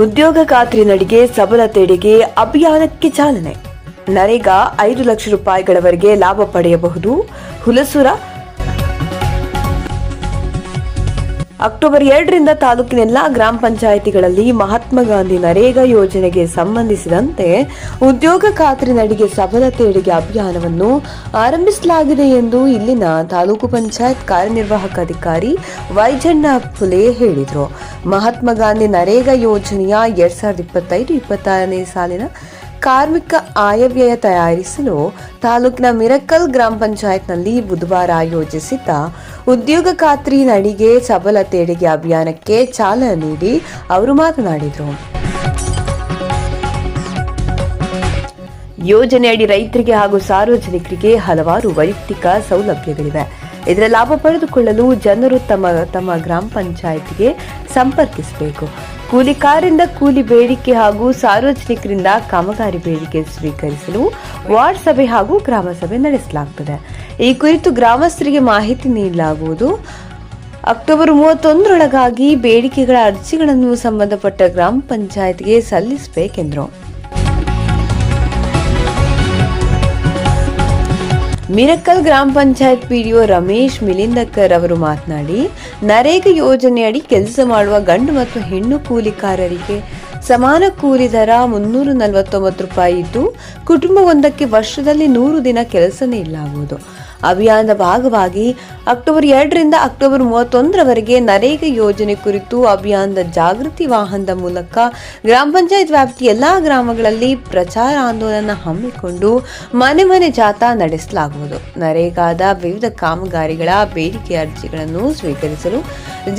ಉದ್ಯೋಗ ಖಾತ್ರಿ ನಡಿಗೆ ಸಬಲತೆಡೆಗೆ ಅಭಿಯಾನಕ್ಕೆ ಚಾಲನೆ. ನರೇಗಾ 5 ಲಕ್ಷ ರೂಪಾಯಿಗಳವರೆಗೆ ಲಾಭ ಪಡೆಯಬಹುದು. ಹುಲಸೂರ ಅಕ್ಟೋಬರ್ 2ರಿಂದ ತಾಲೂಕಿನ ಗ್ರಾಮ ಪಂಚಾಯಿತಿಗಳಲ್ಲಿ ಮಹಾತ್ಮ ಗಾಂಧಿ ನರೇಗಾ ಯೋಜನೆಗೆ ಸಂಬಂಧಿಸಿದಂತೆ ಉದ್ಯೋಗ ಖಾತ್ರಿ ನಡಿಗೆ ಸಬಲತೆಡೆಗೆ ಅಭಿಯಾನವನ್ನು ಆರಂಭಿಸಲಾಗಿದೆ ಎಂದು ಇಲ್ಲಿನ ತಾಲೂಕು ಪಂಚಾಯತ್ ಕಾರ್ಯನಿರ್ವಾಹಕ ಅಧಿಕಾರಿ ವೈಜಣ್ಣ ಫುಲೆ ಹೇಳಿದರು. ಮಹಾತ್ಮ ಗಾಂಧಿ ನರೇಗಾ ಯೋಜನೆಯ 2025-26ನೇ ಸಾಲಿನ ಕಾರ್ಮಿಕ ಆಯವ್ಯಯ ತಯಾರಿಸಲು ತಾಲೂಕಿನ ಮಿರಕಲ್ ಗ್ರಾಮ ಪಂಚಾಯತ್ನಲ್ಲಿ ಬುಧವಾರ ಆಯೋಜಿಸಿದ್ದ ಉದ್ಯೋಗ ಖಾತ್ರಿ ನಡಿಗೆ ಸಬಲತೆಡೆಗೆ ಅಭಿಯಾನಕ್ಕೆ ಚಾಲನೆ ನೀಡಿ ಅವರು ಮಾತನಾಡಿದರು. ಯೋಜನೆಯಡಿ ರೈತರಿಗೆ ಹಾಗೂ ಸಾರ್ವಜನಿಕರಿಗೆ ಹಲವಾರು ವೈಯಕ್ತಿಕ ಸೌಲಭ್ಯಗಳಿವೆ. ಇದರ ಲಾಭ ಪಡೆದುಕೊಳ್ಳಲು ಜನರು ತಮ್ಮ ಗ್ರಾಮ ಪಂಚಾಯತ್ಗೆ ಸಂಪರ್ಕಿಸಬೇಕು. ಕೂಲಿಕಾರರಿಂದ ಕೂಲಿ ಬೇಡಿಕೆ ಹಾಗೂ ಸಾರ್ವಜನಿಕರಿಂದ ಕಾಮಗಾರಿ ಬೇಡಿಕೆ ಸ್ವೀಕರಿಸಲು ವಾರ್ಡ್ ಸಭೆ ಹಾಗೂ ಗ್ರಾಮ ಸಭೆ ನಡೆಸಲಾಗುತ್ತದೆ. ಈ ಕುರಿತು ಗ್ರಾಮಸ್ಥರಿಗೆ ಮಾಹಿತಿ ನೀಡಲಾಗುವುದು. ಅಕ್ಟೋಬರ್ 31ರೊಳಗಾಗಿ ಬೇಡಿಕೆಗಳ ಅರ್ಜಿಗಳನ್ನು ಸಂಬಂಧಪಟ್ಟ ಗ್ರಾಮ ಪಂಚಾಯತ್ಗೆ ಸಲ್ಲಿಸಬೇಕೆಂದರು. ಮಿರಕಲ್ ಗ್ರಾಮ ಪಂಚಾಯತ್ ಪಿಡಿಒ ರಮೇಶ್ ಮಿಲಿಂದಕರ್ ಅವರು ಮಾತನಾಡಿ, ನರೇಗಾ ಯೋಜನೆಯಡಿ ಕೆಲಸ ಮಾಡುವ ಗಂಡು ಮತ್ತು ಹೆಣ್ಣು ಕೂಲಿಕಾರರಿಗೆ ಸಮಾನ ಕೂಲಿ ದರ 349 ರೂಪಾಯಿ ಇದ್ದು, ಕುಟುಂಬವೊಂದಕ್ಕೆ ವರ್ಷದಲ್ಲಿ 100 ದಿನ ಕೆಲಸ ನೀಡಲಾಗುವುದು. ಅಭಿಯಾನದ ಭಾಗವಾಗಿ ಅಕ್ಟೋಬರ್ 2ರಿಂದ ಅಕ್ಟೋಬರ್ 31ರವರೆಗೆ ನರೇಗಾ ಯೋಜನೆ ಕುರಿತು ಅಭಿಯಾನದ ಜಾಗೃತಿ ವಾಹನದ ಮೂಲಕ ಗ್ರಾಮ ಪಂಚಾಯತ್ ವ್ಯಾಪ್ತಿಯ ಎಲ್ಲಾ ಗ್ರಾಮಗಳಲ್ಲಿ ಪ್ರಚಾರ ಆಂದೋಲನ ಹಮ್ಮಿಕೊಂಡು ಮನೆ ಮನೆ ಜಾಥಾ ನಡೆಸಲಾಗುವುದು. ನರೇಗಾದ ವಿವಿಧ ಕಾಮಗಾರಿಗಳ ಬೇಡಿಕೆ ಅರ್ಜಿಗಳನ್ನು ಸ್ವೀಕರಿಸಲು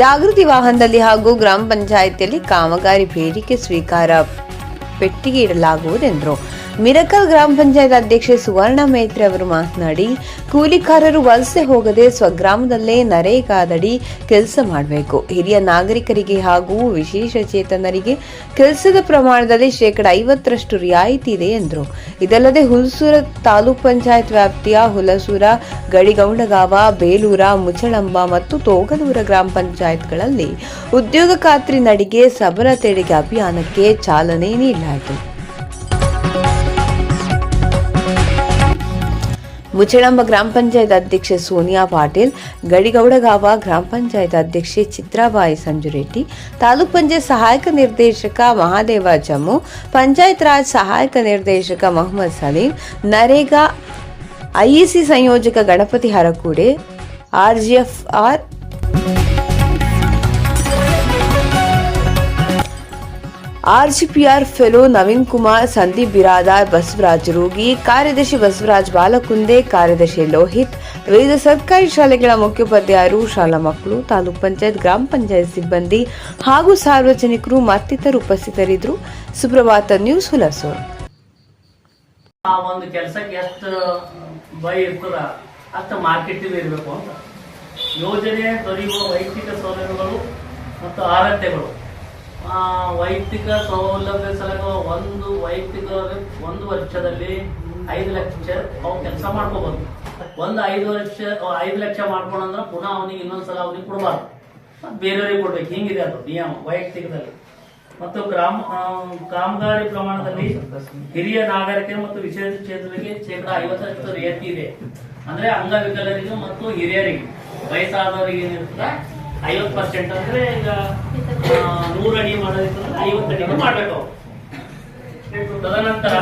ಜಾಗೃತಿ ವಾಹನದಲ್ಲಿ ಹಾಗೂ ಗ್ರಾಮ ಪಂಚಾಯತಿಯಲ್ಲಿ ಕಾಮಗಾರಿ ಬೇಡಿಕೆ ಸ್ವೀಕಾರ ಪೆಟ್ಟಿಗೆ ಇಡಲಾಗುವುದೆಂದರು. ಮಿರಕಲ್ ಗ್ರಾಮ ಪಂಚಾಯತ್ ಅಧ್ಯಕ್ಷೆ ಸುವರ್ಣ ಮೈತ್ರಿ ಅವರು ಮಾತನಾಡಿ, ಕೂಲಿಕಾರರು ವಲಸೆ ಹೋಗದೆ ಸ್ವಗ್ರಾಮದಲ್ಲೇ ನರೇಗಾದಡಿ ಕೆಲಸ ಮಾಡಬೇಕು. ಹಿರಿಯ ನಾಗರಿಕರಿಗೆ ಹಾಗೂ ವಿಶೇಷ ಚೇತನರಿಗೆ ಕೆಲಸದ ಪ್ರಮಾಣದಲ್ಲಿ 50% ರಿಯಾಯಿತಿ ಇದೆ ಎಂದರು. ಇದಲ್ಲದೆ ಹುಲಸೂರ ತಾಲೂಕು ಪಂಚಾಯತ್ ವ್ಯಾಪ್ತಿಯ ಹುಲಸೂರ, ಗಡಿಗೌಂಡಗಾವ, ಬೇಲೂರ, ಮುಚಳಂಬ ಮತ್ತು ತೋಗಲೂರ ಗ್ರಾಮ ಪಂಚಾಯತ್ಗಳಲ್ಲಿ ಉದ್ಯೋಗ ಖಾತ್ರಿ ನಡಿಗೆ ಸಬಲತೆಡೆಗೆ ಅಭಿಯಾನಕ್ಕೆ ಚಾಲನೆ ನೀಡಲಾಯಿತು. ಮುಚಳಂಬ ಗ್ರಾಮ ಪಂಚಾಯತ್ ಅಧ್ಯಕ್ಷೆ ಸೋನಿಯಾ ಪಾಟೀಲ್, ಗಡಿಗೌಡಗಾವ ಗ್ರಾಮ ಪಂಚಾಯತ್ ಅಧ್ಯಕ್ಷೆ ಚಿತ್ರಾಬಾಯಿ ಸಂಜುರೆಡ್ಡಿ, ತಾಲೂಕ್ ಪಂಚಾಯತ್ ಸಹಾಯಕ ನಿರ್ದೇಶಕ ಮಹಾದೇವ ಜಮ್ಮು, ಪಂಚಾಯತ್ ರಾಜ್ ಸಹಾಯಕ ನಿರ್ದೇಶಕ ಮೊಹಮ್ಮದ್ ಸಲೀಂ, ನರೇಗಾ ಐಇಸಿ ಸಂಯೋಜಕ ಗಣಪತಿ ಹರಕೂಡೆ, ಆರ್ಜಿಎಫ್ಆರ್ ಆರ್ಜಿಪಿಆರ್ ಫೆಲೋ ನವೀನ್ ಕುಮಾರ್, ಸಂದೀಪ್ ಬಿರಾದಾರ್, ಬಸವರಾಜ್ ರೂಗಿ, ಕಾರ್ಯದರ್ಶಿ ಬಸವರಾಜ್ ಬಾಲಕುಂದೆ, ಕಾರ್ಯದರ್ಶಿ ಲೋಹಿತ್, ವಿವಿಧ ಸರ್ಕಾರಿ ಶಾಲೆಗಳ ಮುಖ್ಯೋಪಾಧ್ಯಾಯರು, ಶಾಲಾ ಮಕ್ಕಳು, ತಾಲೂಕ್ ಪಂಚಾಯತ್, ಗ್ರಾಮ ಪಂಚಾಯತ್ ಸಿಬ್ಬಂದಿ ಹಾಗೂ ಸಾರ್ವಜನಿಕರು ಮತ್ತಿತರರು ಉಪಸ್ಥಿತರಿದ್ದರು. ಸುಪ್ರಭಾತ ನ್ಯೂಸ್, ಹುಲಸೂರು. ಒಂದು ಕೆಲಸಕ್ಕೆ ಎಷ್ಟು ಬೈ ಇರ್ತದ ಅಷ್ಟು ಮಾರ್ಕೆಟ್ ಇರಬೇಕು ಅಂತ ಯೋಜನೆ ದೊರೆಯುವ ವೈಯಕ್ತಿಕ ಸೌಲಭ್ಯಗಳು ಮತ್ತು ಆರಾಧ್ಯಗಳು. ವೈಯಕ್ತಿಕ ಸೌಲಭ್ಯ ಸಲಗ ಒಂದು ವರ್ಷದಲ್ಲಿ 5 ಲಕ್ಷ ಅವ್ ಕೆಲಸ ಮಾಡ್ಕೋಬಹುದು. 5 ಲಕ್ಷ ಮಾಡ್ಕೊಂಡ್ರೆ ಪುನಃ ಅವನಿಗೆ ಇನ್ನೊಂದ್ಸಲ ಅವನಿಗೆ ಕೊಡಬಾರ್ದು, ಬೇರೆಯವರಿಗೆ ಕೊಡ್ಬೇಕು. ಹಿಂಗಿದೆ ಅದು ನಿಯಮ ವೈಯಕ್ತಿಕದಲ್ಲಿ. ಮತ್ತು ಕಾಮಗಾರಿ ಪ್ರಮಾಣದಲ್ಲಿ ಹಿರಿಯ ನಾಗರಿಕರು ಮತ್ತು ವಿಶೇಷ ಚೇತನರಿಗೆ 50% ರಿಯಾಯಿತಿ ಇದೆ. ಅಂದ್ರೆ ಅಂಗವಿಕಲರಿಗೆ ಮತ್ತು ಹಿರಿಯರಿಗೆ, ವಯಸ್ಸಾದವರಿಗೆ ಏನಿರ್ತದೆ 50%. ಅಂದ್ರೆ ಈಗ 100 ಅಡಿ ಮಾಡೋದಿರ್ತದೆ 50 ಅಡಿಗೆ ಮಾಡ್ಬೇಕು. ತದನಂತರ